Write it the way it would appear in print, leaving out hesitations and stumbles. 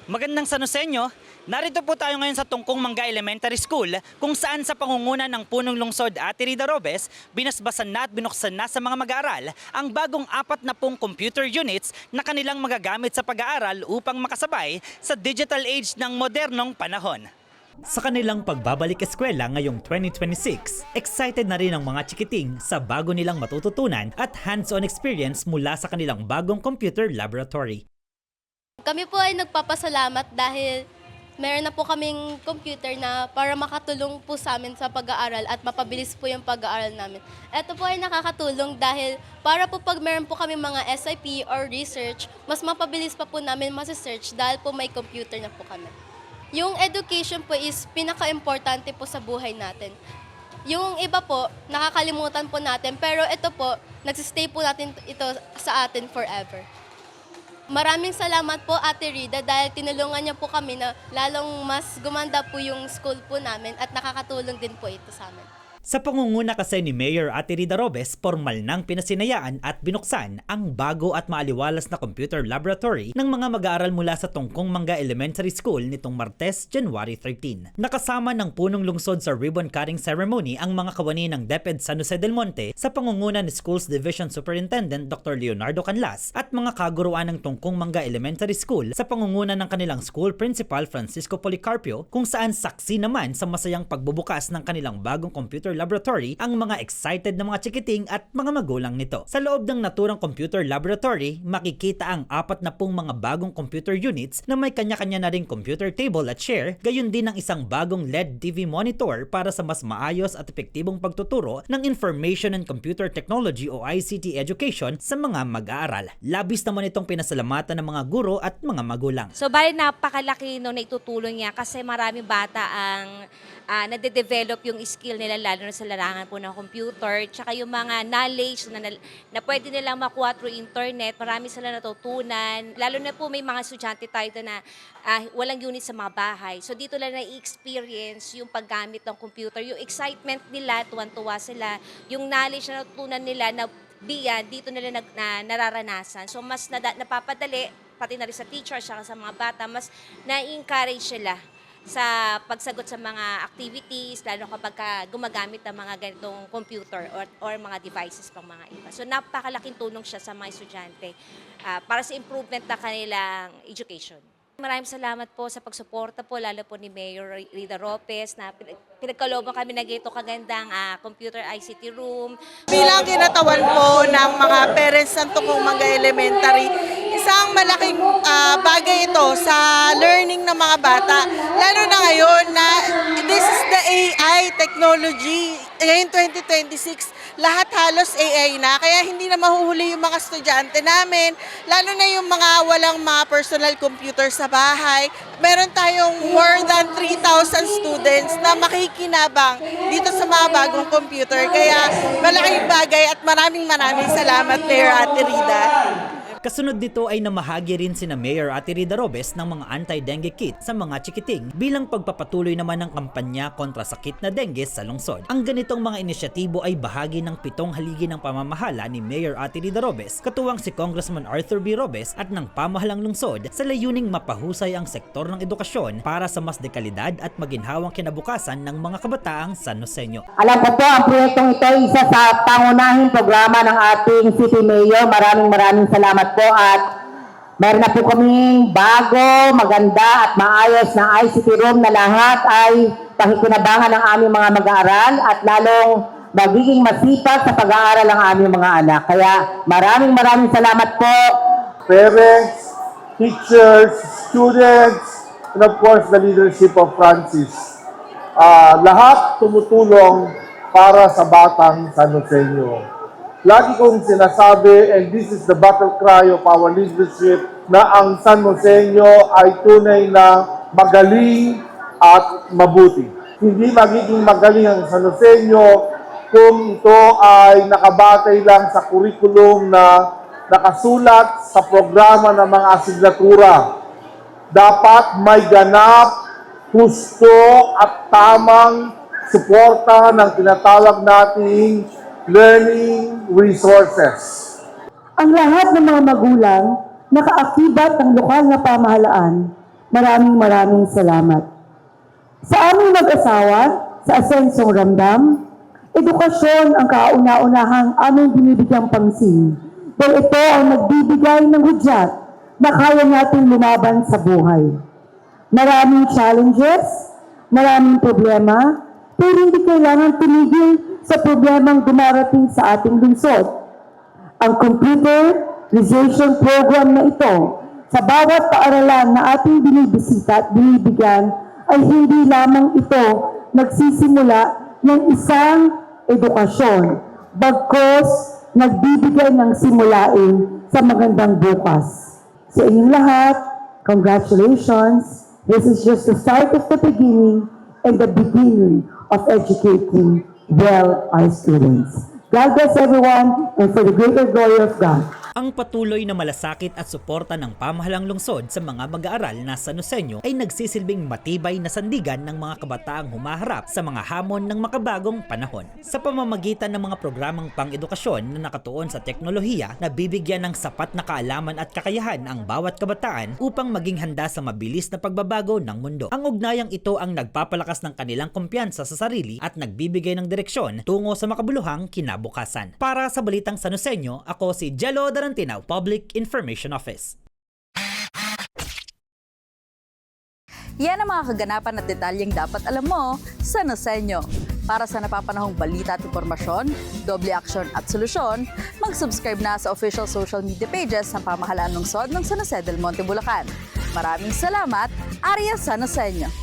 Magandang Sanosenyo, narito po tayo ngayon sa Tungkong Mangga Elementary School kung saan sa pangunguna ng punong lungsod Ate Rida Robes, binasbasan na at binuksan na sa mga mag-aaral ang bagong 40 computer units na kanilang magagamit sa pag-aaral upang makasabay sa digital age ng modernong panahon. Sa kanilang pagbabalik eskwela ngayong 2026, excited na rin ang mga chikiting sa bago nilang matututunan at hands-on experience mula sa kanilang bagong computer laboratory. Kami po ay nagpapasalamat dahil meron na po kaming computer na para makatulong po sa amin sa pag-aaral at mapabilis po yung pag-aaral namin. Ito po ay nakakatulong dahil para po pag meron po kami mga SIP or research, mas mapabilis pa po namin masisearch dahil po may computer na po kami. Yung education po is pinaka-importante po sa buhay natin. Yung iba po, nakakalimutan po natin, pero ito po, nagsistay po natin ito sa atin forever. Maraming salamat po Ate Rida dahil tinulungan niya po kami na lalong mas gumanda po yung school po namin at nakakatulong din po ito sa amin. Sa pangunguna kasi ni Mayor Ate Rida Robes, formal nang pinasinayaan at binuksan ang bago at maaliwalas na computer laboratory ng mga mag-aaral mula sa Tungkong Mangga Elementary School nitong Martes, January 13. Nakasama ng punong lungsod sa ribbon cutting ceremony ang mga kawani ng DepEd San Jose del Monte sa pangunguna ni Schools Division Superintendent Dr. Leonardo Canlas at mga kaguruan ng Tungkong Mangga Elementary School sa pangunguna ng kanilang school principal Francisco Policarpio, kung saan saksi naman sa masayang pagbubukas ng kanilang bagong computer laboratory ang mga excited na mga chikiting at mga magulang nito. Sa loob ng naturang computer laboratory, makikita ang 40 mga bagong computer units na may kanya-kanya na ring computer table at chair, gayon din ang isang bagong LED TV monitor para sa mas maayos at epektibong pagtuturo ng Information and Computer Technology o ICT education sa mga mag-aaral. Labis naman itong pinasalamatan ng mga guro at mga magulang. So bali napakalaki no na itutulong niya kasi maraming bata ang nade-develop yung skill nila lalo na sa larangan po ng computer, tsaka yung mga knowledge na pwede nilang makuha through internet, marami sila natutunan. Lalo na po may mga estudyante tayo na walang unit sa mga bahay. So dito lang na-experience yung paggamit ng computer, yung excitement nila, tuwan-tuwa sila, yung knowledge na natutunan nila na dito nila nararanasan. So mas napapadali, pati na rin sa teacher, tsaka sa mga bata, mas na-encourage sila sa pagsagot sa mga activities, lalo kapag gumagamit ng mga ganitong computer or mga devices pang mga iba. So napakalaking tulong siya sa mga estudyante para sa improvement ng kanilang education. Maraming salamat po sa pagsuporta po, lalo po ni Mayor Rida Robes na pinagkalooban kami na gito kagandang computer ICT room. Bilang kinatawan po ng mga parents ng Tungkong Mangga Elementary, isang malaking bagay ito sa learning ng mga bata. Lalo na ngayon na this is the AI technology. Ngayon 2026, lahat halos AI na. Kaya hindi na mahuhuli yung mga estudyante namin. Lalo na yung mga walang mga personal computer sa bahay. Meron tayong more than 3,000 students na makikinabang dito sa mga bagong computer. Kaya malaking bagay at maraming salamat, Mayor Ate Rida. Kasunod nito ay namahagi rin sina Mayor Ate Rida Robes ng mga anti-dengue kit sa mga chikiting bilang pagpapatuloy naman ng kampanya kontra sakit na dengue sa lungsod. Ang ganitong mga inisyatibo ay bahagi ng 7 haligi ng pamamahala ni Mayor Ate Rida Robes, katuwang si Congressman Arthur B. Robes at ng pamahalang lungsod sa layuning mapahusay ang sektor ng edukasyon para sa mas dekalidad at maginhawang kinabukasan ng mga kabataang Sanosenyo. Alam ko po, ang proyektong ito ay isa sa pangunahing programa ng ating City Mayor. Maraming salamat po at meron na po kaming bago, maganda at maayos na ICT room na lahat ay pakikinabangan ng aming mga mag-aaral at lalong magiging masipag sa pag-aaral ang aming mga anak. Kaya maraming salamat po. Parents, teachers, students, and of course the leadership of Francis. Lahat tumutulong para sa batang Sanosenyo. Lagi kong sinasabi, and this is the battle cry of our leadership, na ang San Joseño ay tunay na magaling at mabuti. Hindi magiging magaling ang San Joseño kung ito ay nakabatay lang sa kurikulum na nakasulat sa programa ng mga asignatura. Dapat may ganap, husto at tamang suporta ng tinatawag nating learning resources. Ang lahat ng mga magulang nakaakibat ng lokal na pamahalaan Maraming salamat. Sa aming mag-asawa, sa Asensong Ramdam, edukasyon ang kauna-unahang aming binibigyang pansin. Dahil ito ang nagbibigay ng hudyat na kaya nating lumaban sa buhay. Maraming challenges, maraming problema, pero hindi kailangan tumigil sa problemang dumarating sa ating lungsod. Ang computerization program na ito, sa bawat paaralan na ating binibisita at binibigyan, ay hindi lamang ito nagsisimula ng isang edukasyon, bagkos nagbibigay ng simulain sa magandang bukas. Sa inyong lahat, congratulations. This is just the start of the beginning and the beginning of educating well our students. God bless everyone and for the greater glory of God. Ang patuloy na malasakit at suporta ng pamahalang lungsod sa mga mag-aaral na Sanoseño ay nagsisilbing matibay na sandigan ng mga kabataang humaharap sa mga hamon ng makabagong panahon. Sa pamamagitan ng mga programang pang-edukasyon na nakatuon sa teknolohiya na bibigyan ng sapat na kaalaman at kakayahan ang bawat kabataan upang maging handa sa mabilis na pagbabago ng mundo. Ang ugnayang ito ang nagpapalakas ng kanilang kumpiyansa sa sarili at nagbibigay ng direksyon tungo sa makabuluhang kinabukasan. Para sa Balitang Sanoseño, ako si Jello Darantinaw, Public Information Office. Yan ang mga kaganapan at detalyeng dapat alam mo sa Sanoseño. Para sa napapanahong balita at informasyon, doble aksyon at solusyon, mag-subscribe na sa official social media pages ng Pamahalaan Lungsod ng San Jose del Monte, Bulacan. Maraming salamat, Arya Sanoseño.